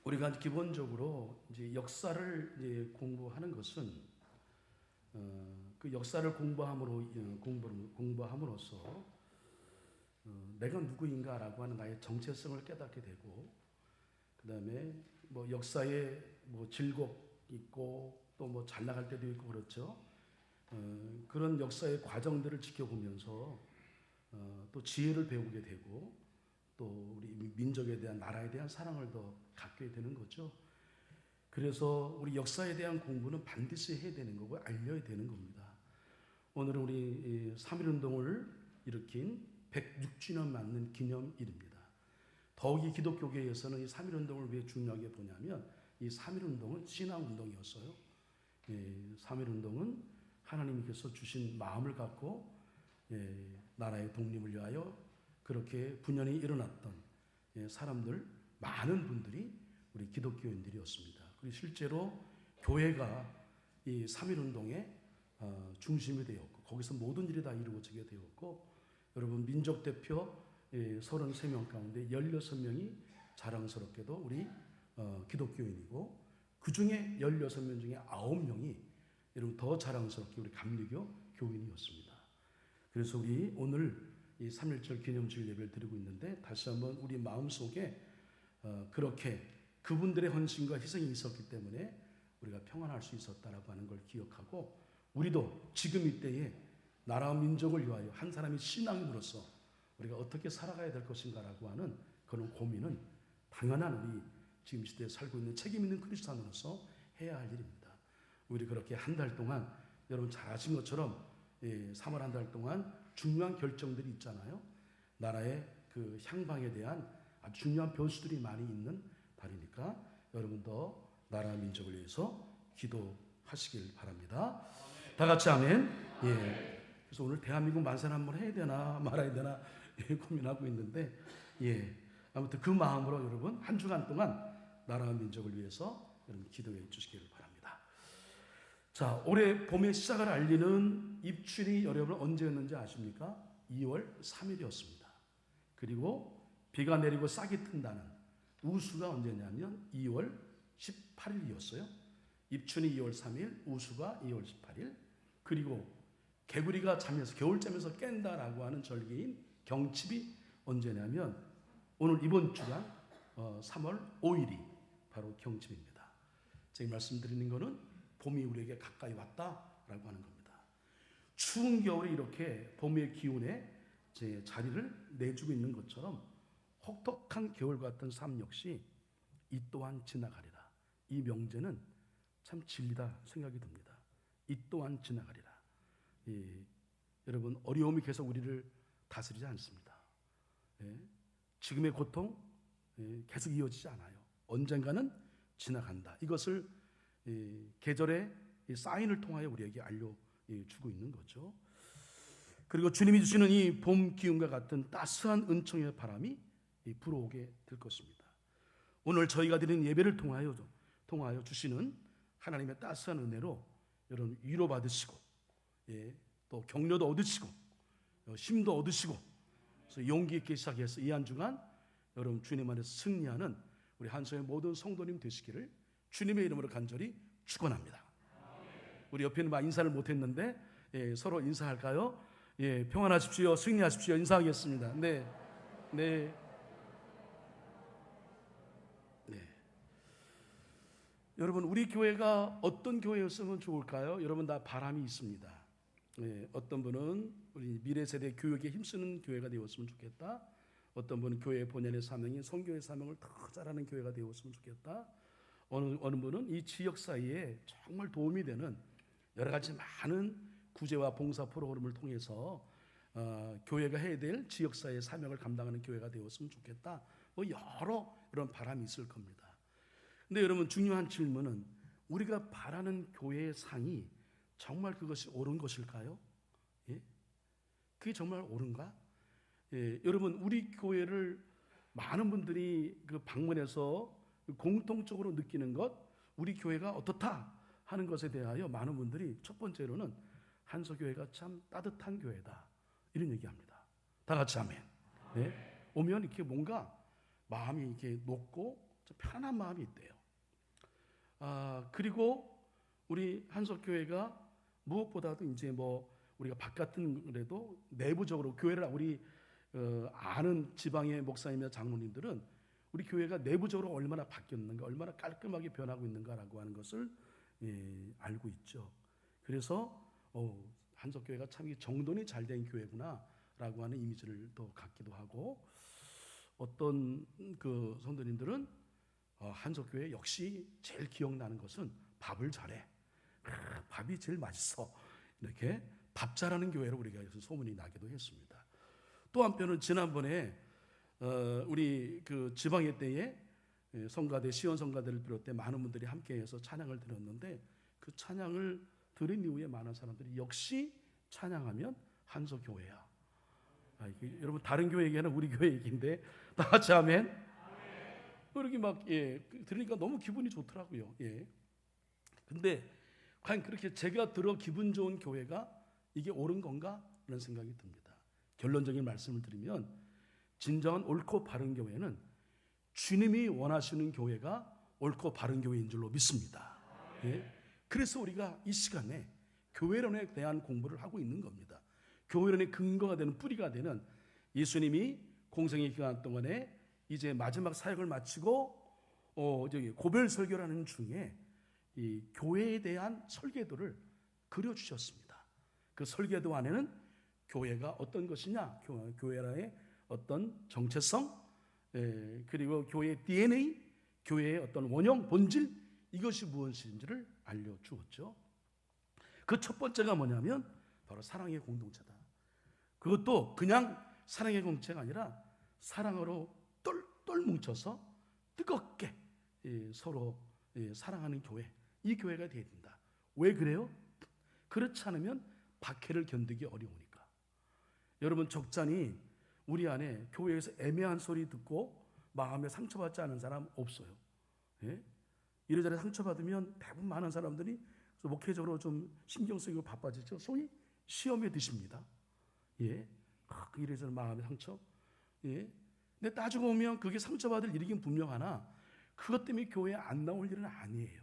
우리가 기본적으로 이제 역사를 이제 공부하는 것은 그 역사를 공부함으로써 내가 누구인가라고 하는 나의 정체성을 깨닫게 되고, 그 다음에 뭐 역사에 뭐 질곡 있고 또 뭐 잘 나갈 때도 있고 그렇죠. 그런 역사의 과정들을 지켜보면서 또 지혜를 배우게 되고, 또 우리 민족에 대한, 나라에 대한 사랑을 더 갖게 되는 거죠. 그래서 우리 역사에 대한 공부는 반드시 해야 되는 거고 알려야 되는 겁니다. 오늘은 우리 3.1운동을 일으킨 106주년 맞는 기념일입니다. 더욱이 기독교계에서는 이 3.1운동을 왜 중요하게 보냐면, 이 3.1운동은 신앙운동이었어요. 3.1운동은 하나님께서 주신 마음을 갖고 나라의 독립을 위하여 그렇게 분연히 일어났던 사람들, 많은 분들이 우리 기독교인들이었습니다. 그리고 실제로 교회가 이 3.1운동의 중심이 되었고, 거기서 모든 일이 다 이루어지게 되었고, 여러분 민족 대표 33명 가운데 16명이 자랑스럽게도 우리 기독교인이고, 그 중에 16명 중에 9명이 여러분 더 자랑스럽게 우리 감리교 교인이었습니다. 그래서 우리 오늘 이 3.1절 기념주일 예배를 드리고 있는데, 다시 한번 우리 마음속에 그렇게 그분들의 헌신과 희생이 있었기 때문에 우리가 평안할 수 있었다라고 하는 걸 기억하고, 우리도 지금 이때에 나라와 민족을 위하여 한 사람이 신앙인으로서 우리가 어떻게 살아가야 될 것인가라고 하는 그런 고민은 당연한 우리 지금 시대에 살고 있는 책임 있는 그리스도인으로서 해야 할 일입니다. 우리 그렇게 한 달 동안 여러분 잘 아신 것처럼 3월 한 달 동안 중요한 결정들이 있잖아요. 나라의 그 향방에 대한 아주 중요한 변수들이 많이 있는 달이니까 여러분도 나라 민족을 위해서 기도하시길 바랍니다. 다 같이 아멘. 그래서 오늘 대한민국 만세 한번 해야 되나 말아야 되나 고민하고 있는데, 아무튼 그 마음으로 여러분 한 주간 동안 나라와 민족을 위해서 여러분 기도해 주시기를 바랍니다. 자, 올해 봄의 시작을 알리는 입춘이 여러분 언제였는지 아십니까? 2월 3일이었습니다. 그리고 비가 내리고 싹이 튼다는 우수가 언제냐면 2월 18일이었어요. 입춘이 2월 3일, 우수가 2월 18일. 그리고 개구리가 잠에서, 겨울잠에서 깬다라고 하는 절기인 경칩이 언제냐면 오늘 이번 주간 3월 5일이 바로 경칩입니다. 제가 말씀드리는 것은 봄이 우리에게 가까이 왔다라고 하는 겁니다. 추운 겨울이 이렇게 봄의 기운에 제 자리를 내주고 있는 것처럼 혹독한 겨울 같은 삶 역시 이 또한 지나가리라. 이 명제는 참 진리다 생각이 듭니다. 이 또한 지나가리라. 여러분 어려움이 계속 우리를 다스리지 않습니다. 지금의 고통 계속 이어지지 않아요. 언젠가는 지나간다. 이것을 계절의 사인을 통하여 우리에게 알려주고 있는 거죠. 그리고 주님이 주시는 이 봄 기운과 같은 따스한 은총의 바람이 불어오게 될 것입니다. 오늘 저희가 드리는 예배를 통하여 주시는 하나님의 따스한 은혜로 여러분 위로받으시고, 또 격려도 얻으시고 힘도 얻으시고, 그래서 용기 있게 시작해서 이 한 주간 여러분 주님 안에서 승리하는 우리 한소의 모든 성도님 되시기를 주님의 이름으로 간절히 축원합니다. 우리 옆에 있는 인사를 못했는데 서로 인사할까요? 평안하십시오, 승리하십시오. 인사하겠습니다. 네. 여러분 우리 교회가 어떤 교회였으면 좋을까요? 여러분 다 바람이 있습니다. 어떤 분은 우리 미래 세대 교육에 힘쓰는 교회가 되었으면 좋겠다. 어떤 분은 교회의 본연의 사명인 선교의 사명을 더 잘하는 교회가 되었으면 좋겠다. 어느 분은 이 지역 사이에 정말 도움이 되는 여러 가지 많은 구제와 봉사 프로그램을 통해서 교회가 해야 될 지역 사회의 사명을 감당하는 교회가 되었으면 좋겠다. 여러 이런 바람이 있을 겁니다. 근데 여러분 중요한 질문은 우리가 바라는 교회의 상이 정말 그것이 옳은 것일까요? 그게 정말 옳은가? 여러분 우리 교회를 많은 분들이 그 방문해서 공통적으로 느끼는 것, 우리 교회가 어떻다 하는 것에 대하여 많은 분들이 첫 번째로는 한서교회가 참 따뜻한 교회다 이런 얘기합니다. 다 같이 아멘. 오면 이렇게 뭔가 마음이 이렇게 높고 좀 편안한 마음이 있대요. 그리고 우리 한석교회가 무엇보다도 이제 뭐 우리가 바깥은 그래도 내부적으로 교회를 우리 아는 지방의 목사님이나 장로님들은 우리 교회가 내부적으로 얼마나 바뀌었는가, 얼마나 깔끔하게 변하고 있는가라고 하는 것을 알고 있죠. 그래서 한석교회가 참 정돈이 잘 된 교회구나라고 하는 이미지를 또 갖기도 하고, 어떤 그 성도님들은 한석교회 역시 제일 기억나는 것은 밥을 잘해. 밥이 제일 맛있어. 이렇게 밥 잘하는 교회로 우리가 소문이 나기도 했습니다. 또 한편은 지난번에 우리 그 지방회 때에 성가대 시원 성가대를 비롯해 많은 분들이 함께해서 찬양을 드렸는데, 그 찬양을 들은 이후에 많은 사람들이 역시 찬양하면 한석교회야. 여러분 다른 교회 얘기하는 우리 교회 얘기인데 다 같이 아멘. 이렇게 막 들으니까 너무 기분이 좋더라고요. 근데 과연 그렇게 제가 들어 기분 좋은 교회가 이게 옳은 건가? 라는 생각이 듭니다. 결론적인 말씀을 드리면, 진정한 옳고 바른 교회는 주님이 원하시는 교회가 옳고 바른 교회인 줄로 믿습니다. 그래서 우리가 이 시간에 교회론에 대한 공부를 하고 있는 겁니다. 교회론의 근거가 되는, 뿌리가 되는 예수님이 공생의 기간 동안에 이제 마지막 사역을 마치고 고별 설교라는 중에 이 교회에 대한 설계도를 그려주셨습니다. 그 설계도 안에는 교회가 어떤 것이냐, 교회의 어떤 정체성, 그리고 교회의 DNA, 교회의 어떤 원형, 본질, 이것이 무엇인지를 알려주었죠. 그 첫 번째가 뭐냐면 바로 사랑의 공동체다. 그것도 그냥 사랑의 공동체가 아니라 사랑으로 똘똘 뭉쳐서 뜨겁게 서로 사랑하는 교회, 이 교회가 되어야 된다. 왜 그래요? 그렇지 않으면 박해를 견디기 어려우니까. 여러분 적잖이 우리 안에 교회에서 애매한 소리 듣고 마음에 상처받지 않은 사람 없어요. 이래저래 상처받으면 대부분 많은 사람들이 목회적으로 좀 신경 쓰이고 바빠지죠. 소위 시험에 드십니다. 이래저래 마음의 상처. 근데 따지고 보면 그게 상처받을 일이긴 분명하나 그것 때문에 교회에 안 나올 일은 아니에요.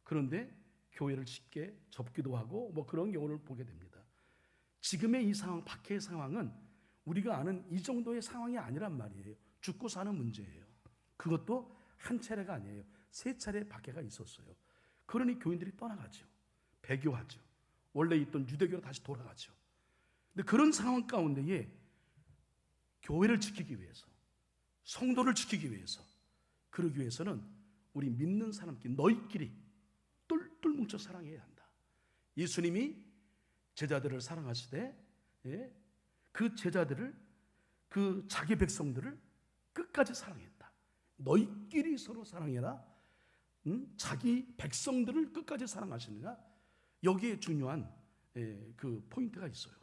그런데 교회를 쉽게 접기도 하고 뭐 그런 경우를 보게 됩니다. 지금의 이 상황, 박해의 상황은 우리가 아는 이 정도의 상황이 아니란 말이에요. 죽고 사는 문제예요. 그것도 한 차례가 아니에요. 3차례 박해가 있었어요. 그러니 교인들이 떠나가죠. 배교하죠. 원래 있던 유대교로 다시 돌아가죠. 근데 그런 상황 가운데에 교회를 지키기 위해서, 성도를 지키기 위해서, 그러기 위해서는 우리 믿는 사람끼리 너희끼리 똘똘 뭉쳐 사랑해야 한다. 예수님이 제자들을 사랑하시되 그 제자들을, 그 자기 백성들을 끝까지 사랑했다. 너희끼리 서로 사랑해라. 자기 백성들을 끝까지 사랑하시느냐, 여기에 중요한 그 포인트가 있어요.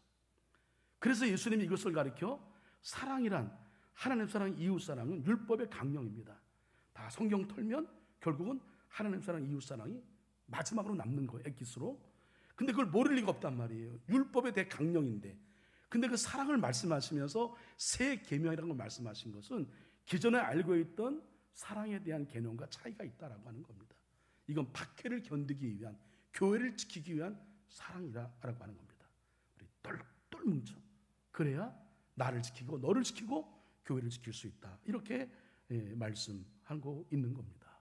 그래서 예수님이 이것을 가르쳐 사랑이란, 하나님 사랑, 이웃 사랑은 율법의 강령입니다. 다 성경 털면 결국은 하나님 사랑, 이웃 사랑이 마지막으로 남는 거예요, 엑기스로. 근데 그걸 모를 리가 없단 말이에요. 율법의 대강령인데. 근데 그 사랑을 말씀하시면서 새 계명이라는 걸 말씀하신 것은 기존에 알고 있던 사랑에 대한 개념과 차이가 있다라고 하는 겁니다. 이건 박해를 견디기 위한, 교회를 지키기 위한 사랑이라고 하는 겁니다. 우리 똘똘 뭉쳐. 그래야 나를 지키고 너를 지키고 교회를 지킬 수 있다. 이렇게 말씀하고 있는 겁니다.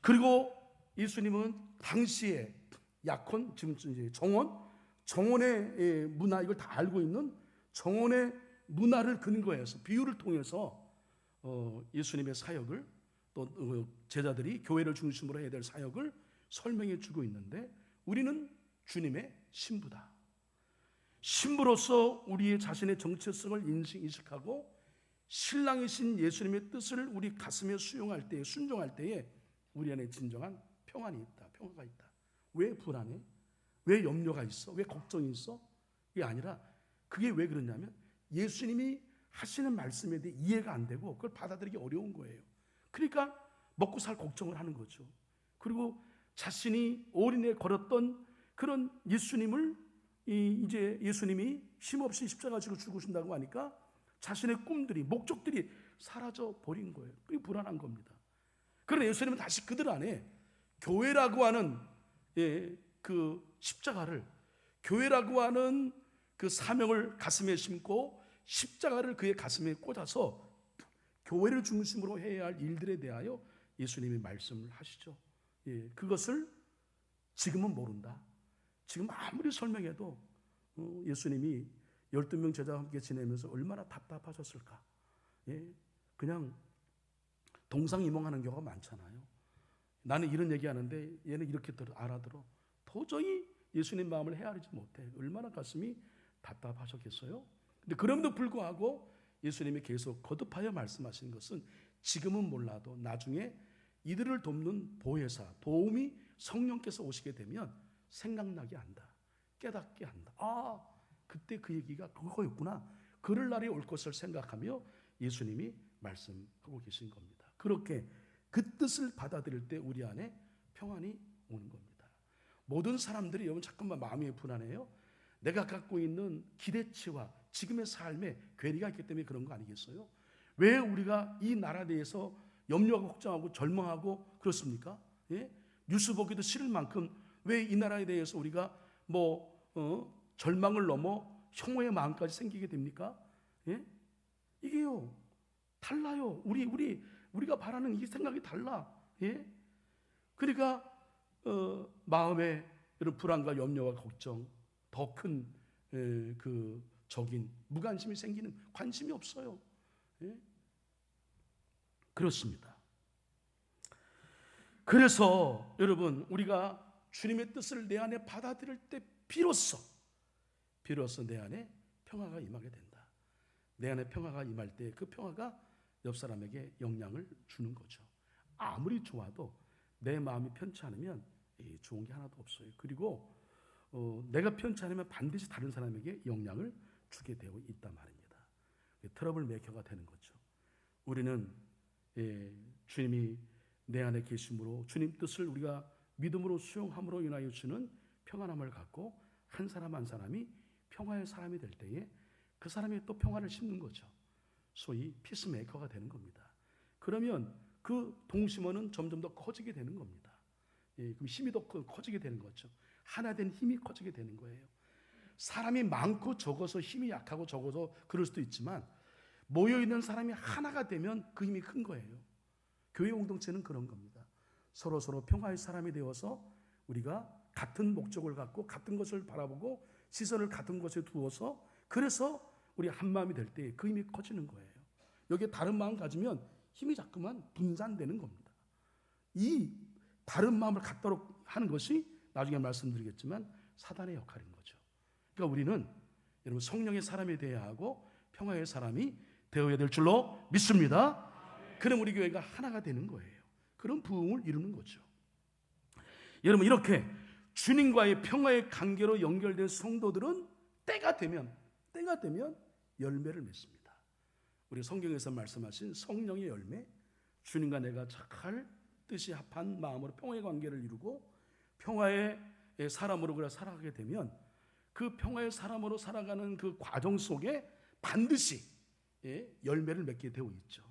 그리고 예수님은 당시에 약혼, 지금 이제 정원의 문화, 이걸 다 알고 있는 정원의 문화를 근거해서 비유를 통해서 예수님의 사역을, 또 제자들이 교회를 중심으로 해야 될 사역을 설명해 주고 있는데, 우리는 주님의 신부다. 신부로서 우리의 자신의 정체성을 인식하고 신랑이신 예수님의 뜻을 우리 가슴에 수용할 때에, 순종할 때에 우리 안에 진정한 평안이 있다, 평화가 있다. 왜 불안해? 왜 염려가 있어? 왜 걱정이 있어? 이게 아니라, 그게 왜 그러냐면 예수님이 하시는 말씀에 대해 이해가 안 되고 그걸 받아들이기 어려운 거예요. 그러니까 먹고 살 걱정을 하는 거죠. 그리고 자신이 올인해 걸었던 그런 예수님을 이제 예수님이 힘없이 십자가 지고 죽으신다고 하니까 자신의 꿈들이, 목적들이 사라져 버린 거예요. 그게 불안한 겁니다. 그러나 예수님은 다시 그들 안에 교회라고 하는 그 십자가를, 교회라고 하는 그 사명을 가슴에 심고 십자가를 그의 가슴에 꽂아서 교회를 중심으로 해야 할 일들에 대하여 예수님이 말씀을 하시죠. 그것을 지금은 모른다. 지금 아무리 설명해도 예수님이 12명 제자와 함께 지내면서 얼마나 답답하셨을까. 그냥 동상이몽하는 경우가 많잖아요. 나는 이런 얘기하는데 얘는 이렇게 알아들어. 도저히 예수님 마음을 헤아리지 못해. 얼마나 가슴이 답답하셨겠어요. 근데 그럼에도 불구하고 예수님이 계속 거듭하여 말씀하신 것은 지금은 몰라도 나중에 이들을 돕는 보혜사, 도움이 성령께서 오시게 되면 생각나게 한다. 깨닫게 한다. 아, 그때 그 얘기가 그거였구나. 그럴 날이 올 것을 생각하며 예수님이 말씀하고 계신 겁니다. 그렇게 그 뜻을 받아들일 때 우리 안에 평안이 오는 겁니다. 모든 사람들이 여러분 잠깐만 마음이 불안해요. 내가 갖고 있는 기대치와 지금의 삶에 괴리가 있기 때문에 그런 거 아니겠어요? 왜 우리가 이 나라에 대해서 염려하고 걱정하고 절망하고 그렇습니까? 뉴스 보기도 싫을 만큼 왜 이 나라에 대해서 우리가 절망을 넘어 혐오의 마음까지 생기게 됩니까? 이게요 달라요. 우리가 바라는 이 생각이 달라. 그러니까 마음에 이런 불안과 염려와 걱정, 더 큰 그 적인 무관심이 생기는, 관심이 없어요. 그렇습니다. 그래서 여러분 우리가 주님의 뜻을 내 안에 받아들일 때 비로소 내 안에 평화가 임하게 된다. 내 안에 평화가 임할 때 그 평화가 옆 사람에게 영향을 주는 거죠. 아무리 좋아도 내 마음이 편치 않으면 좋은 게 하나도 없어요. 그리고 내가 편치 않으면 반드시 다른 사람에게 영향을 주게 되어 있단 말입니다. 트러블 메이커가 되는 거죠. 우리는 주님이 내 안에 계심으로 주님 뜻을 우리가 믿음으로 수용함으로 인하여 주는 평안함을 갖고 한 사람 한 사람이 평화의 사람이 될 때에 그 사람이 또 평화를 심는 거죠. 소위 피스메이커가 되는 겁니다. 그러면 그 동심원은 점점 더 커지게 되는 겁니다. 그럼 힘이 더 커지게 되는 거죠. 하나 된 힘이 커지게 되는 거예요. 사람이 많고 적어서 힘이 약하고 적어서 그럴 수도 있지만 모여있는 사람이 하나가 되면 그 힘이 큰 거예요. 교회 공동체는 그런 겁니다. 서로 평화의 사람이 되어서 우리가 같은 목적을 갖고 같은 것을 바라보고 시선을 같은 것에 두어서 그래서 우리 한 마음이 될 때 그 힘이 커지는 거예요. 여기에 다른 마음 가지면 힘이 자꾸만 분산되는 겁니다. 이 다른 마음을 갖도록 하는 것이 나중에 말씀드리겠지만 사단의 역할인 거죠. 그러니까 우리는 여러분 성령의 사람이 되어야 하고 평화의 사람이 되어야 될 줄로 믿습니다. 그럼 우리 교회가 하나가 되는 거예요. 그런 부흥을 이루는 거죠. 여러분 이렇게 주님과의 평화의 관계로 연결된 성도들은 때가 되면 열매를 맺습니다. 우리 성경에서 말씀하신 성령의 열매, 주님과 내가 착할 뜻이 합한 마음으로 평화의 관계를 이루고 평화의 사람으로 그래 살아가게 되면 그 평화의 사람으로 살아가는 그 과정 속에 반드시 열매를 맺게 되어 있죠.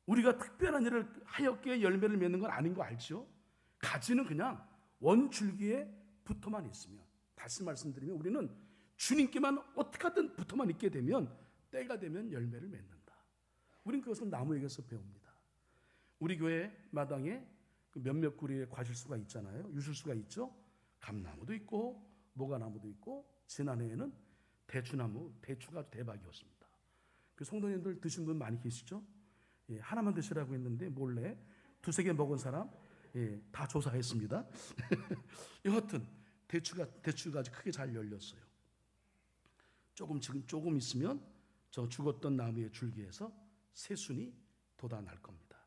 우리가 특별한 일을 하였기에 열매를 맺는 건 아닌 거 알죠? 가지는 그냥 원줄기에 붙어만 있으면, 다시 말씀드리면 우리는 주님께만 어떻게 하든 붙어만 있게 되면 때가 되면 열매를 맺는다. 우리는 그것을 나무에게서 배웁니다. 우리 교회 마당에 몇몇 구리의 과실수가 있잖아요. 유실수가 있죠. 감나무도 있고 모가나무도 있고 지난해에는 대추가 대박이었습니다. 그 성도님들 드신 분 많이 계시죠? 하나만 드시라고 했는데 몰래 두세 개 먹은 사람 다 조사했습니다. 여하튼 대추가 아주 크게 잘 열렸어요. 조금 있으면 저 죽었던 나무의 줄기에서 새순이 돋아날 겁니다.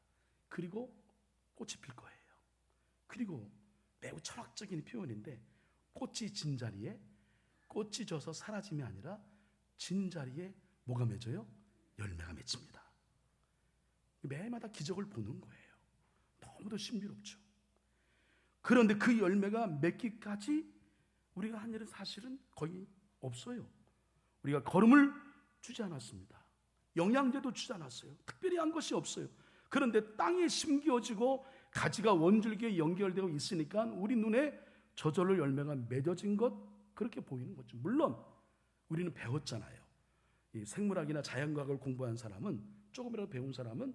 그리고 꽃이 필 거예요. 그리고 매우 철학적인 표현인데 꽃이 진 자리에 꽃이 져서 사라짐이 아니라 진 자리에 뭐가 맺어요? 열매가 맺힙니다. 매일마다 기적을 보는 거예요. 너무도 신비롭죠. 그런데 그 열매가 맺기까지 우리가 한 일은 사실은 거의 없어요. 우리가 걸음을 주지 않았습니다. 영양제도 주지 않았어요. 특별히 한 것이 없어요. 그런데 땅에 심겨지고 가지가 원줄기에 연결되어 있으니까 우리 눈에 저절로 열매가 맺어진 것, 그렇게 보이는 거죠. 물론 우리는 배웠잖아요. 이 생물학이나 자연과학을 공부한 사람은, 조금이라도 배운 사람은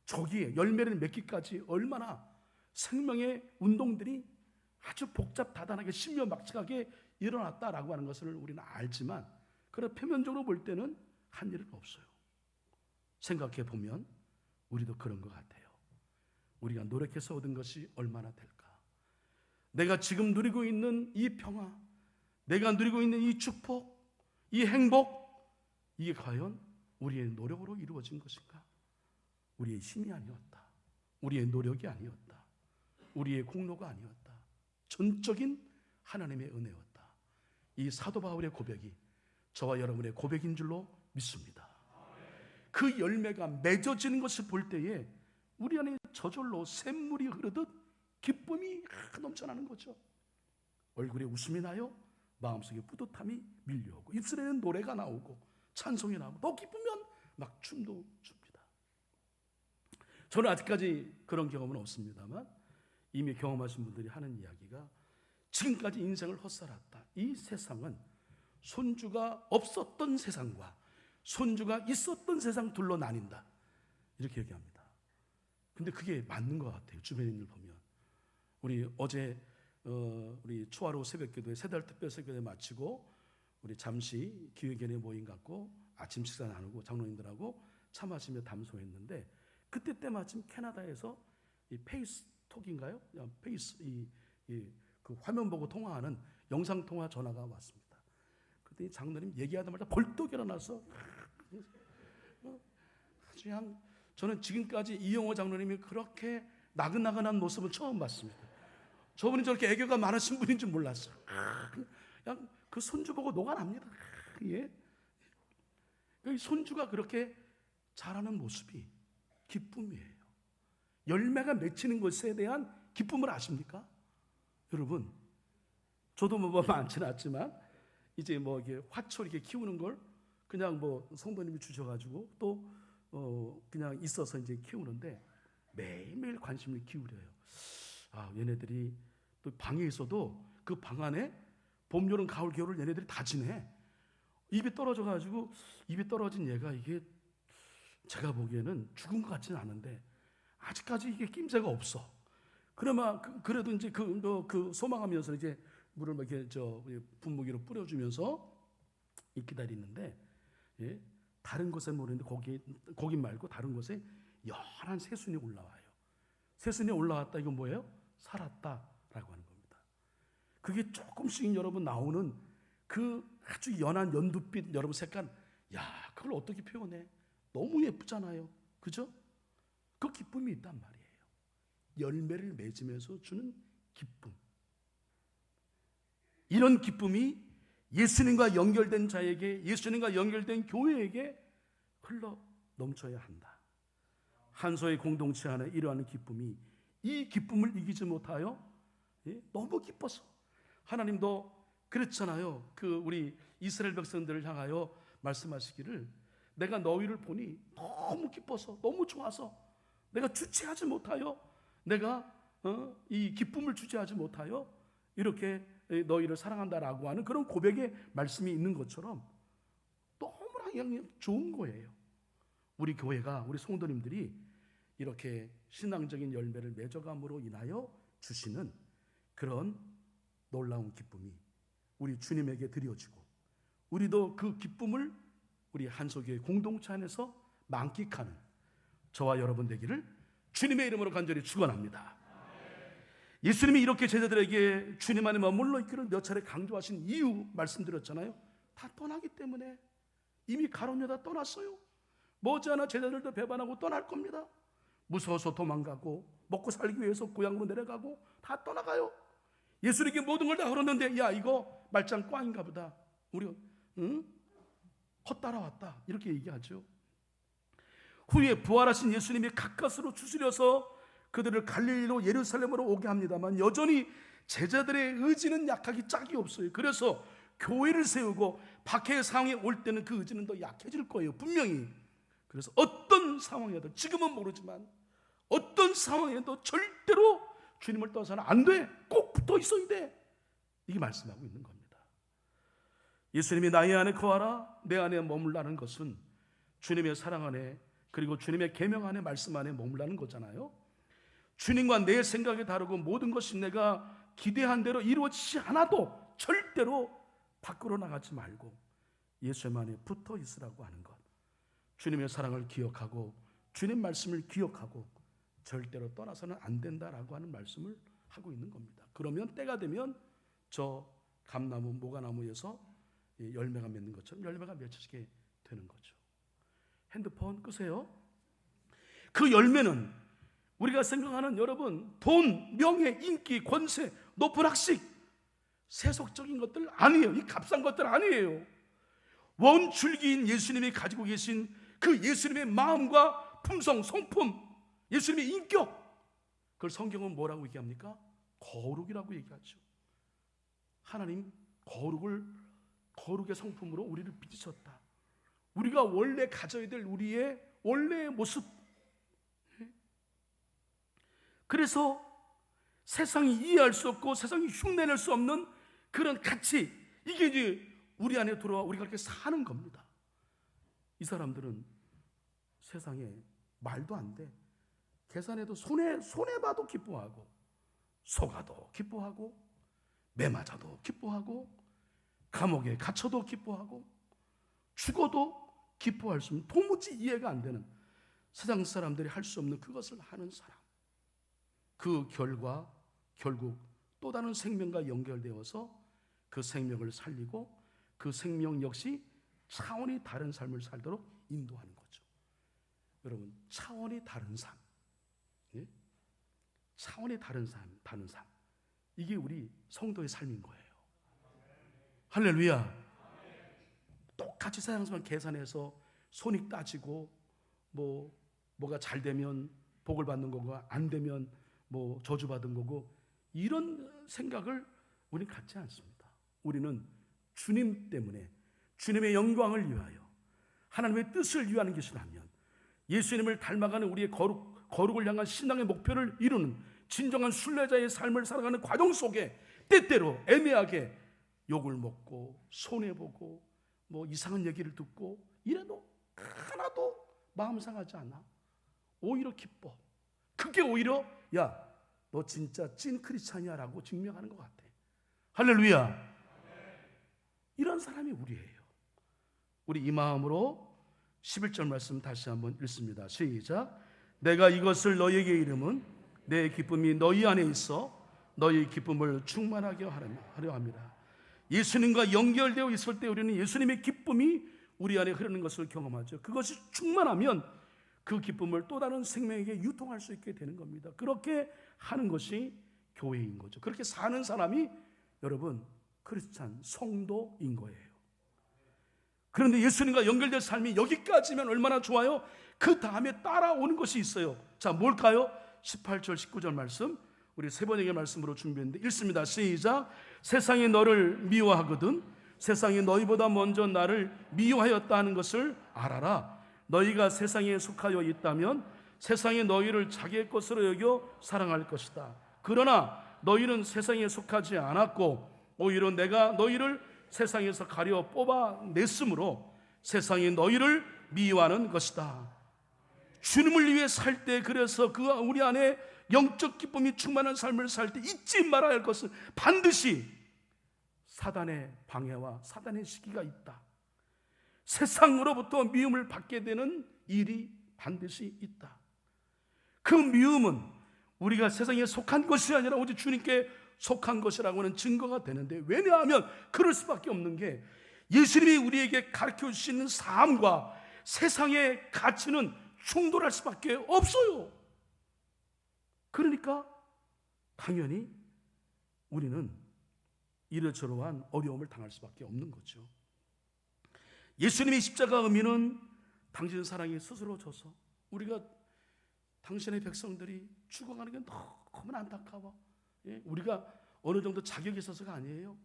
저기에 열매를 맺기까지 얼마나 생명의 운동들이 아주 복잡다단하게 신묘막측하게 일어났다라고 하는 것을 우리는 알지만, 그러나 표면적으로 볼 때는 한 일은 없어요. 생각해 보면 우리도 그런 것 같아요. 우리가 노력해서 얻은 것이 얼마나 될까? 내가 지금 누리고 있는 이 평화, 내가 누리고 있는 이 축복, 이 행복, 이게 과연 우리의 노력으로 이루어진 것인가? 우리의 힘이 아니었다. 우리의 노력이 아니었다. 우리의 공로가 아니었다. 전적인 하나님의 은혜였다. 이 사도 바울의 고백이 저와 여러분의 고백인 줄로 믿습니다. 그 열매가 맺어지는 것을 볼 때에 우리 안에 저절로 샘물이 흐르듯 기쁨이 넘쳐나는 거죠. 얼굴에 웃음이 나요. 마음속에 뿌듯함이 밀려오고 입술에는 노래가 나오고 찬송이 나오고, 또 기쁘면 막 춤도 춥니다. 저는 아직까지 그런 경험은 없습니다만 이미 경험하신 분들이 하는 이야기가, 지금까지 인생을 헛살았다. 이 세상은 손주가 없었던 세상과 손주가 있었던 세상 둘로 나뉜다, 이렇게 얘기합니다. 근데 그게 맞는 것 같아요. 주변에 있는 일 보면. 우리 어제 우리 초하루 새벽기도회 세달 특별 새벽기도회 마치고 우리 잠시 기회견의 모임 갖고 아침 식사 나누고 장로님들하고 차 마시며 담소했는데, 그때 때마침 캐나다에서 이 페이스톡인가요? 페이스 그 화면 보고 통화하는 영상 통화 전화가 왔습니다. 그랬더니 장로님 얘기하자마자 벌떡 일어나서 아주 그냥, 저는 지금까지 이영호 장로님이 그렇게 나긋나긋한 모습은 처음 봤습니다. 저분이 저렇게 애교가 많으신 분인 줄 몰랐어요. 그냥 그 손주 보고 녹아납니다. 예. 손주가 그렇게 자라는 모습이 기쁨이에요. 열매가 맺히는 것에 대한 기쁨을 아십니까? 여러분, 저도 뭐 많지는 않지만 이제 뭐 이게 화초 이렇게 키우는 걸 그냥 뭐 성도님이 주셔가지고 또 그냥 있어서 이제 키우는데 매일매일 관심을 기울여요. 아, 얘네들이 또 방에 있어도 그 방 안에 봄, 여름, 가을, 겨울을 얘네들이 다 지내. 입이 떨어져가지고, 입이 떨어진 얘가 이게 제가 보기에는 죽은 것 같지는 않은데 아직까지 이게 낌새가 없어. 그나마 그래도 이제 그 소망하면서 이제 물을 막 이렇게 분무기로 뿌려주면서 기다리는데, 예? 다른 곳에 모르는데 거기 말고 다른 곳에 연한 새순이 올라와요. 새순이 올라왔다, 이건 뭐예요? 살았다라고 하는 겁니다. 그게 조금씩 여러분 나오는 그 아주 연한 연두빛 여러분 색깔, 야, 그걸 어떻게 표현해? 너무 예쁘잖아요. 그죠? 그 기쁨이 있단 말이에요. 열매를 맺으면서 주는 기쁨. 이런 기쁨이 예수님과 연결된 자에게, 예수님과 연결된 교회에게 흘러 넘쳐야 한다. 한소의 공동체 안에 이러한 기쁨이, 이 기쁨을 이기지 못하여 너무 기뻐서, 하나님도 그랬잖아요. 그 우리 이스라엘 백성들을 향하여 말씀하시기를, 내가 너희를 보니 너무 기뻐서, 너무 좋아서 내가 주체하지 못하여, 내가 이 기쁨을 주체하지 못하여 이렇게 너희를 사랑한다라고 하는 그런 고백의 말씀이 있는 것처럼 너무나 그냥 좋은 거예요. 우리 교회가, 우리 성도님들이 이렇게 신앙적인 열매를 맺어감으로 인하여 주시는 그런 놀라운 기쁨이 우리 주님에게 드려지고, 우리도 그 기쁨을 우리 한소교회 공동체 안에서 만끽하는 저와 여러분 되기를 주님의 이름으로 간절히 축원합니다. 예수님이 이렇게 제자들에게 주님 안에 머물러 있기를 몇 차례 강조하신 이유 말씀드렸잖아요. 다 떠나기 때문에. 이미 가론유다 다 떠났어요. 머지않아 제자들도 배반하고 떠날 겁니다. 무서워서 도망가고, 먹고 살기 위해서 고향으로 내려가고 다 떠나가요. 예수님께 모든 걸 다 걸었는데, 야, 이거 말짱 꽝인가 보다, 우리 헛따라왔다, 이렇게 얘기하죠. 후에 부활하신 예수님이 가까스로 추스려서 그들을 갈릴리로 예루살렘으로 오게 합니다만, 여전히 제자들의 의지는 약하기 짝이 없어요. 그래서 교회를 세우고 박해의 상황에 올 때는 그 의지는 더 약해질 거예요, 분명히. 그래서 어떤 상황에도, 지금은 모르지만 어떤 상황에도 절대로 주님을 떠나서는 안 돼. 꼭 붙어 있어야 돼. 이게 말씀하고 있는 겁니다. 예수님이 나의 안에 거하라, 내 안에 머물라는 것은 주님의 사랑 안에, 그리고 주님의 계명 안에, 말씀 안에 머물라는 거잖아요. 주님과 내 생각이 다르고 모든 것이 내가 기대한 대로 이루어지지 않아도 절대로 밖으로 나가지 말고 예수님 안에 붙어 있으라고 하는 것. 주님의 사랑을 기억하고 주님 말씀을 기억하고 절대로 떠나서는 안 된다라고 하는 말씀을 하고 있는 겁니다. 그러면 때가 되면 저 감나무, 모가나무에서 열매가 맺는 것처럼 열매가 맺히게 되는 거죠. 핸드폰 끄세요. 그 열매는 우리가 생각하는, 여러분, 돈, 명예, 인기, 권세, 높은 학식, 세속적인 것들 아니에요. 이 값싼 것들 아니에요. 원줄기인 예수님이 가지고 계신 그 예수님의 마음과 품성, 성품, 예수님의 인격, 그걸 성경은 뭐라고 얘기합니까? 거룩이라고 얘기하죠. 하나님 거룩의 성품으로 우리를 빚으셨다. 우리가 원래 가져야 될 우리의 원래의 모습. 그래서 세상이 이해할 수 없고 세상이 흉내낼 수 없는 그런 가치, 이게 이제 우리 안에 들어와 우리가 그렇게 사는 겁니다. 이 사람들은 세상에 말도 안 돼. 계산해도 손해봐도 기뻐하고, 속아도 기뻐하고, 매맞아도 기뻐하고, 감옥에 갇혀도 기뻐하고, 죽어도 기뻐할 수 없는, 도무지 이해가 안 되는, 세상 사람들이 할 수 없는 그것을 하는 사람. 그 결과 결국 또 다른 생명과 연결되어서 그 생명을 살리고 그 생명 역시 차원이 다른 삶을 살도록 인도하는 거죠. 여러분, 차원이 다른 삶, 예? 차원이 다른 삶. 이게 우리 성도의 삶인 거예요. 할렐루야. 똑같이 세상에서 계산해서 손익 따지고 뭐가 잘 되면 복을 받는 거고 안 되면 뭐 저주받은 거고, 이런 생각을 우리는 갖지 않습니다. 우리는 주님 때문에, 주님의 영광을 위하여, 하나님의 뜻을 위하는 것이라면, 예수님을 닮아가는 우리의 거룩을 향한 신앙의 목표를 이루는 진정한 순례자의 삶을 살아가는 과정 속에 때때로 애매하게 욕을 먹고 손해보고 뭐 이상한 얘기를 듣고 이래도 하나도 마음 상하지 않아. 오히려 기뻐. 그게 오히려 야, 너 진짜 찐 크리스찬이야 라고 증명하는 것 같아. 할렐루야. 이런 사람이 우리예요. 우리 이 마음으로 11절 말씀 다시 한번 읽습니다. 시작. 내가 이것을 너희에게 이름은 내 기쁨이 너희 안에 있어 너희 기쁨을 충만하게 하려 합니다. 예수님과 연결되어 있을 때 우리는 예수님의 기쁨이 우리 안에 흐르는 것을 경험하죠. 그것이 충만하면 그 기쁨을 또 다른 생명에게 유통할 수 있게 되는 겁니다. 그렇게 하는 것이 교회인 거죠. 그렇게 사는 사람이 여러분 크리스찬 성도인 거예요. 그런데 예수님과 연결된 삶이 여기까지면 얼마나 좋아요? 그 다음에 따라오는 것이 있어요. 자, 뭘까요? 18절 19절 말씀, 우리 세 번역의 말씀으로 준비했는데 읽습니다. 시작. 세상이 너를 미워하거든 세상이 너희보다 먼저 나를 미워하였다 하는 것을 알아라. 너희가 세상에 속하여 있다면 세상이 너희를 자기의 것으로 여겨 사랑할 것이다. 그러나 너희는 세상에 속하지 않았고 오히려 내가 너희를 세상에서 가려 뽑아냈으므로 세상이 너희를 미워하는 것이다. 주님을 위해 살 때, 그래서 그 우리 안에 영적 기쁨이 충만한 삶을 살 때 잊지 말아야 할 것은 반드시 사단의 방해와 사단의 시기가 있다. 세상으로부터 미움을 받게 되는 일이 반드시 있다. 그 미움은 우리가 세상에 속한 것이 아니라 오직 주님께 속한 것이라고 하는 증거가 되는데, 왜냐하면 그럴 수밖에 없는 게 예수님이 우리에게 가르쳐 주시는 삶과 세상의 가치는 충돌할 수밖에 없어요. 그러니까 당연히 우리는 이러저러한 어려움을 당할 수밖에 없는 거죠. 예수님의 십자가 의미는 당신 사랑이 스스로 져서 우리가 당신의 백성들이 죽어가는 게 너무나 안타까워. 예? 우리가 어느 정도 자격이 있어서가 아니에요.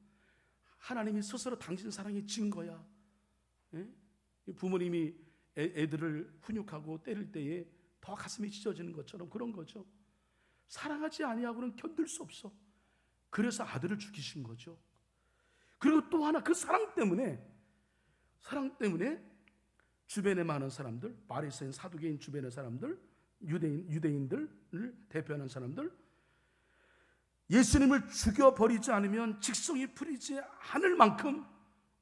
하나님이 스스로 당신 사랑이 진 거야. 예? 부모님이 애들을 훈육하고 때릴 때에 더 가슴이 찢어지는 것처럼 그런 거죠. 사랑하지 아니하고는 견딜 수 없어. 그래서 아들을 죽이신 거죠. 그리고 또 하나, 그 사랑 때문에 주변에 많은 사람들, 바리새인 사두개인 주변의 사람들, 유대인들을 대표하는 사람들, 예수님을 죽여버리지 않으면 직성이 풀리지 않을 만큼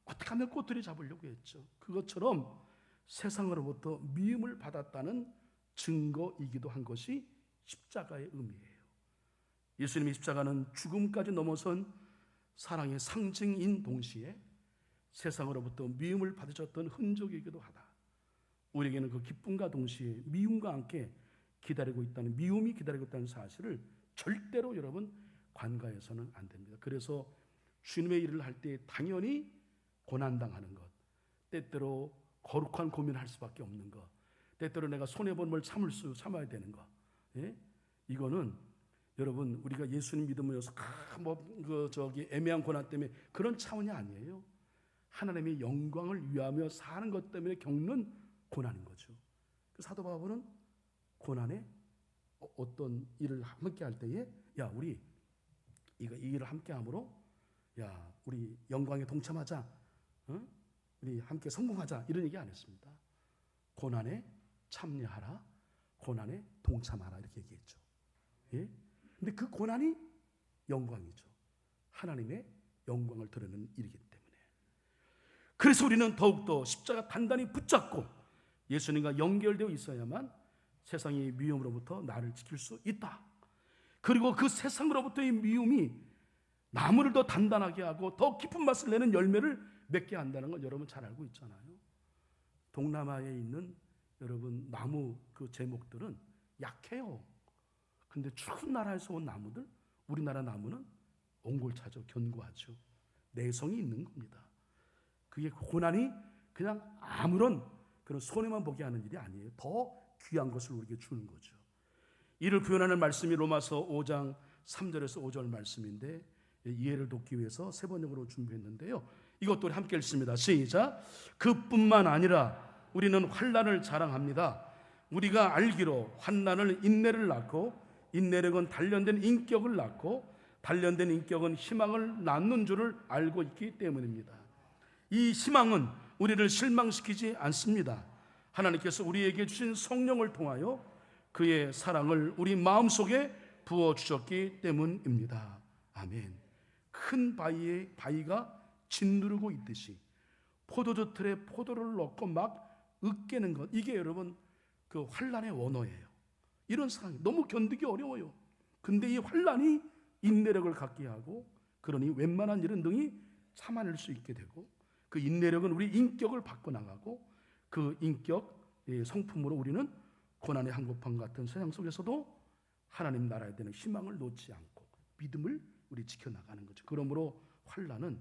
어떻게 하면 꼬투리 잡으려고 했죠. 그것처럼 세상으로부터 미움을 받았다는 증거이기도 한 것이 십자가의 의미예요. 예수님의 십자가는 죽음까지 넘어선 사랑의 상징인 동시에 세상으로부터 미움을 받으셨던 흔적이기도 하다. 우리에게는 그 기쁨과 동시에 미움과 함께 기다리고 있다는, 미움이 기다리고 있다는 사실을 절대로 여러분 관가해서는 안 됩니다. 그래서 주님의 일을 할 때 당연히 고난당하는 것, 때때로 거룩한 고민을 할 수밖에 없는 것, 때때로 내가 손해본 걸 참아야 되는 것, 이거는 여러분 우리가 예수님 믿으면서 애매한 고난 때문에 그런 차원이 아니에요. 하나님의 영광을 위하며 사는 것 때문에 겪는 고난인 거죠. 그 사도 바울은 고난에 어떤 일을 함께 할 때에 우리 이 일을 함께 함으로 우리 영광에 동참하자, 우리 함께 성공하자, 이런 얘기 안 했습니다. 고난에 참여하라, 고난에 동참하라, 이렇게 얘기했죠. 근데 그 고난이 영광이죠. 하나님의 영광을 드러내는 일이기 때문에. 그래서 우리는 더욱더 십자가 단단히 붙잡고 예수님과 연결되어 있어야만 세상의 미움으로부터 나를 지킬 수 있다. 그리고 그 세상으로부터의 미움이 나무를 더 단단하게 하고 더 깊은 맛을 내는 열매를 맺게 한다는 걸 여러분 잘 알고 있잖아요. 동남아에 있는 여러분 나무 그 제목들은 약해요. 근데 추운 나라에서 온 나무들, 우리나라 나무는 옹골차죠. 견고하죠. 내성이 있는 겁니다. 그게 고난이 그냥 아무런 그런 손해만 보게 하는 일이 아니에요. 더 귀한 것을 우리에게 주는 거죠. 이를 표현하는 말씀이 로마서 5장 3절에서 5절 말씀인데, 이해를 돕기 위해서 세 번역으로 준비했는데요. 이것도 함께 읽습니다. 시작. 그뿐만 아니라 우리는 환난을 자랑합니다. 우리가 알기로 환난은 인내를 낳고, 인내력은 단련된 인격을 낳고, 단련된 인격은 희망을 낳는 줄을 알고 있기 때문입니다. 이 희망은 우리를 실망시키지 않습니다. 하나님께서 우리에게 주신 성령을 통하여 그의 사랑을 우리 마음속에 부어주셨기 때문입니다. 아멘. 큰 바위가 짓누르고 있듯이 포도주 틀에 포도를 넣고 막 으깨는 것, 이게 여러분 그 환난의 원어예요. 이런 상황이 너무 견디기 어려워요. 근데 이 환난이 인내력을 갖게 하고, 그러니 웬만한 일은 능히 참아낼 수 있게 되고, 그 인내력은 우리 인격을 바꿔나가고, 그 인격 성품으로 우리는 고난의 한복판 같은 세상 속에서도 하나님 나라에 대한 희망을 놓지 않고 믿음을 우리 지켜나가는 거죠. 그러므로 환난은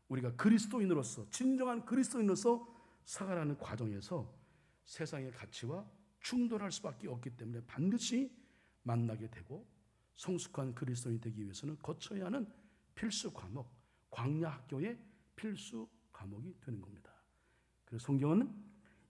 우리가 그리스도인으로서, 진정한 그리스도인으로서 살아가는 과정에서 세상의 가치와 충돌할 수밖에 없기 때문에 반드시 만나게 되고, 성숙한 그리스도인이 되기 위해서는 거쳐야 하는 필수 과목, 광야 학교의 필수 과목이 되는 겁니다. 그래서 성경은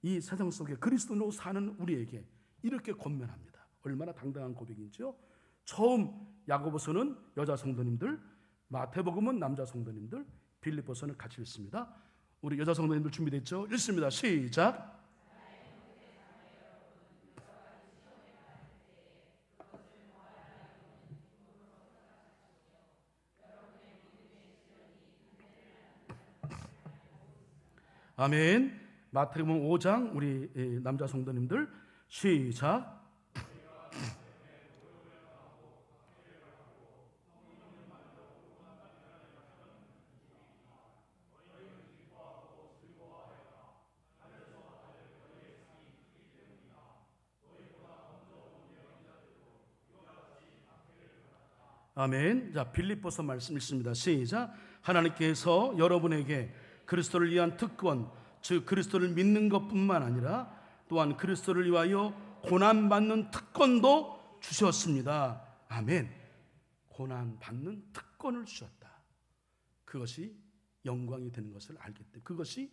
이 세상 속에 그리스도인으로 사는 우리에게 이렇게 권면합니다. 얼마나 당당한 고백인지요. 처음 야고보서는 여자 성도님들, 마태복음은 남자 성도님들, 빌립보서는 같이 읽습니다. 우리 여자 성도님들 준비됐죠? 읽습니다. 시작. 아멘. 마태복음 5장 우리 남자 성도님들 시작. 아멘. 자, 빌립보서 말씀 읽습니다. 시작. 하나님께서 여러분에게 그리스도를 위한 특권, 즉 그리스도를 믿는 것뿐만 아니라 또한 그리스도를 위하여 고난받는 특권도 주셨습니다. 아멘. 고난받는 특권을 주셨다. 그것이 영광이 되는 것을 알기 때문에, 그것이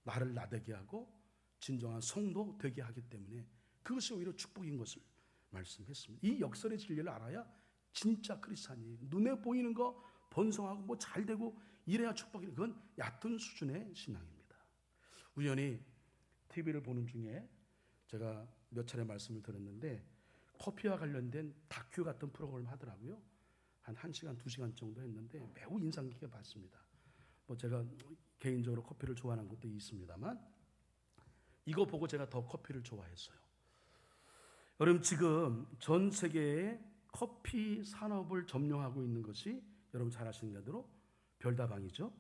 나를 나되게 하고 진정한 성도 되게 하기 때문에 그것이 오히려 축복인 것을 말씀했습니다. 이 역설의 진리를 알아야 진짜 크리스찬이에요. 눈에 보이는 거 번성하고 뭐 잘되고 이래야 축복이, 그건 얕은 수준의 신앙입니다. 우연히 TV를 보는 중에 제가 몇 차례 말씀을 드렸는데 커피와 관련된 다큐 같은 프로그램을 하더라고요. 한 1시간, 2시간 정도 했는데 매우 인상 깊게 봤습니다. 뭐 제가 개인적으로 커피를 좋아하는 것도 있습니다만 이거 보고 제가 더 커피를 좋아했어요. 여러분, 지금 전 세계에 커피 산업을 점령하고 있는 것이 여러분 잘 아시는 대로 별다방이죠.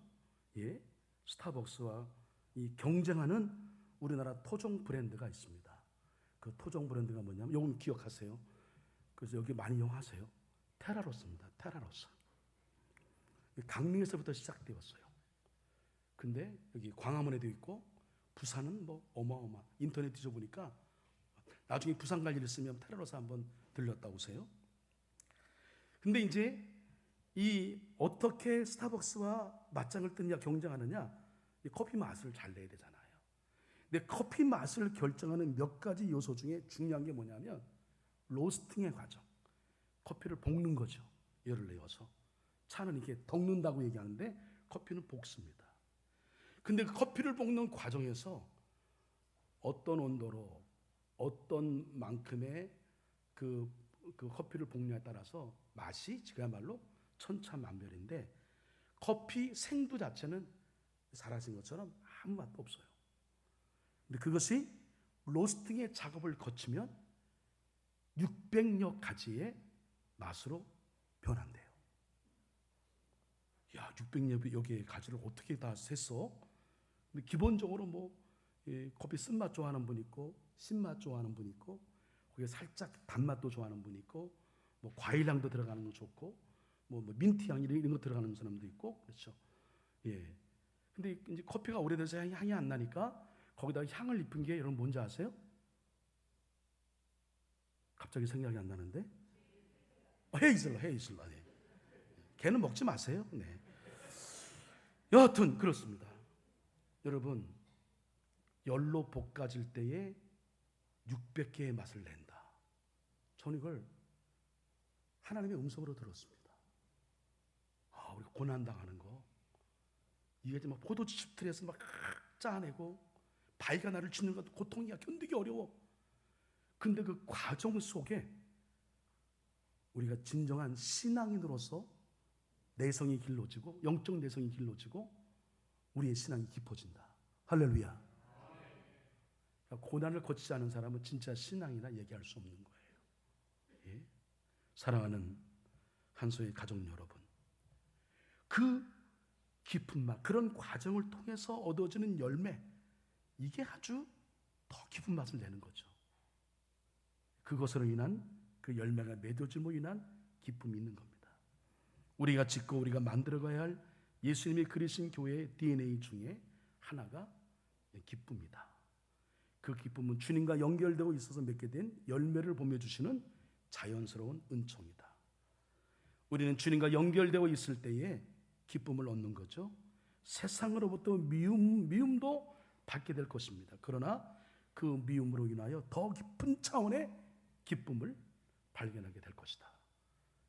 예, 스타벅스와 이 경쟁하는 우리나라 토종 브랜드가 있습니다. 그 토종 브랜드가 뭐냐면, 요건 기억하세요. 그래서 여기 많이 이용하세요. 테라로스입니다. 테라로스. 강릉에서부터 시작되었어요. 근데 여기 광화문에도 있고 부산은 뭐 어마어마. 인터넷 뒤져보니까 나중에 부산 갈 일 있으면 테라로스 한번 들렸다 오세요. 근데 이제 이 어떻게 스타벅스와 맞짱을 뜨냐, 경쟁하느냐, 이 커피 맛을 잘 내야 되잖아요. 근데 커피 맛을 결정하는 몇 가지 요소 중에 중요한 게 뭐냐면 로스팅의 과정. 커피를 볶는 거죠. 열을 내어서. 차는 이렇게 덮는다고 얘기하는데 커피는 볶습니다. 근데 그 커피를 볶는 과정에서 어떤 온도로 어떤 만큼의 그 커피를 볶냐에 따라서 맛이 그야말로 천차만별인데, 커피 생두 자체는 잘하신 것처럼 아무 맛도 없어요. 근데 그것이 로스팅의 작업을 거치면 600여 가지의 맛으로 변한대요. 야, 600여 개의 가지를 어떻게 다 셌어? 근데 기본적으로 뭐 커피 쓴맛 좋아하는 분 있고 신맛 좋아하는 분 있고 거기에 살짝 단맛도 좋아하는 분 있고 뭐 과일향도 들어가는 거 좋고 뭐 민트향 이런 거 들어가는 사람도 있고 그렇죠. 예. 근데 이제 커피가 오래돼서 향이 안 나니까 거기다가 향을 입힌 게 여러분 뭔지 아세요? 갑자기 생각이 안 나는데. 헤이즐넛. 네. 걔는 먹지 마세요. 네. 여하튼 그렇습니다. 여러분, 열로 볶아질 때에 600개의 맛을 낸다. 저는 이걸 하나님의 음성으로 들었습니다. 우리가 고난당하는 거, 이게 막 포도주 스트레스 막 짜내고 바위가 나를 짖는 것도 고통이야. 견디기 어려워. 근데 그 과정 속에 우리가 진정한 신앙인으로서 내성이 길러지고 영적 내성이 길러지고 우리의 신앙이 깊어진다. 할렐루야. 그러니까 고난을 거치지 않은 사람은 진짜 신앙이라 얘기할 수 없는 거예요. 예? 사랑하는 한소의 가족 여러분, 그 깊은 맛, 그런 과정을 통해서 얻어지는 열매, 이게 아주 더 깊은 맛을 내는 거죠. 그것으로 인한 그 열매가 맺어짐으로 인한 기쁨이 있는 겁니다. 우리가 짓고 우리가 만들어가야 할 예수님이 그리신 교회의 DNA 중에 하나가 기쁨이다. 그 기쁨은 주님과 연결되고 있어서 맺게 된 열매를 보며 주시는 자연스러운 은총이다. 우리는 주님과 연결되어 있을 때에 기쁨을 얻는 거죠. 세상으로부터 미움도 받게 될 것입니다. 그러나 그 미움으로 인하여 더 깊은 차원의 기쁨을 발견하게 될 것이다.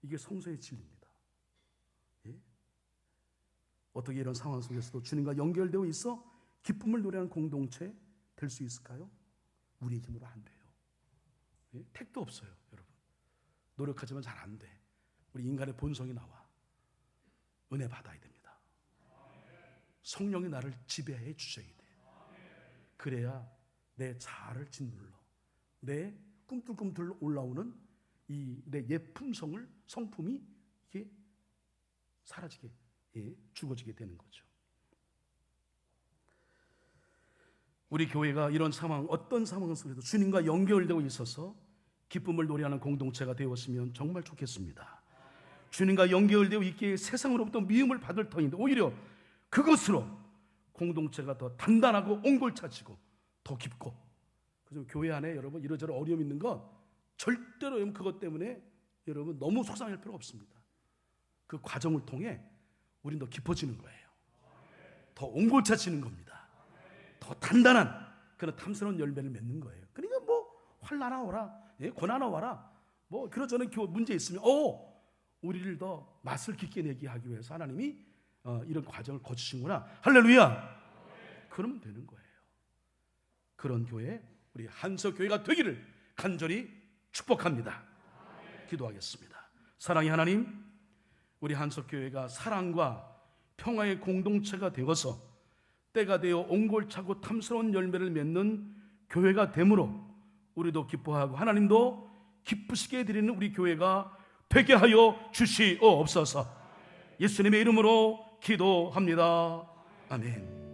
이게 성서의 진리입니다. 예? 어떻게 이런 상황 속에서도 주님과 연결되어 있어 기쁨을 노래하는 공동체 될 수 있을까요? 우리의 힘으로 안 돼요. 예? 택도 없어요, 여러분. 노력하지만 잘 안 돼. 우리 인간의 본성이 나와. 은혜 받아야 됩니다. 성령이 나를 지배해 주셔야 돼. 그래야 내 자아를 짓눌러 내 꿈틀꿈틀 올라오는 이 내 예품성을, 성품이 이게 사라지게, 죽어지게 되는 거죠. 우리 교회가 이런 상황, 어떤 상황 속에도 주님과 연결되어 있어서 기쁨을 노래하는 공동체가 되었으면 정말 좋겠습니다. 주님과 연결되어 있기에 세상으로부터 미움을 받을 터인데 오히려 그것으로 공동체가 더 단단하고 옹골차지고 더 깊고, 그래서 교회 안에 여러분 이러저러 어려움 있는 거 절대로 여러분 그것 때문에 여러분 너무 속상할 필요 없습니다. 그 과정을 통해 우리는 더 깊어지는 거예요. 더 옹골차지는 겁니다. 더 단단한 그런 탐스러운 열매를 맺는 거예요. 그러니까 뭐 환난아 오라, 고난아 와라, 뭐 그러저런 문제 있으면 우리를 더 맛을 깊게 내게 하기 위해서 하나님이 이런 과정을 거치신구나. 할렐루야. 그러면 되는 거예요. 그런 교회, 우리 한석교회가 되기를 간절히 축복합니다. 기도하겠습니다. 사랑의 하나님, 우리 한석교회가 사랑과 평화의 공동체가 되어서 때가 되어 옹골차고 탐스러운 열매를 맺는 교회가 되므로 우리도 기뻐하고 하나님도 기쁘시게 드리는 우리 교회가 되게 하여 주시옵소서. 예수님의 이름으로 기도합니다. 아멘.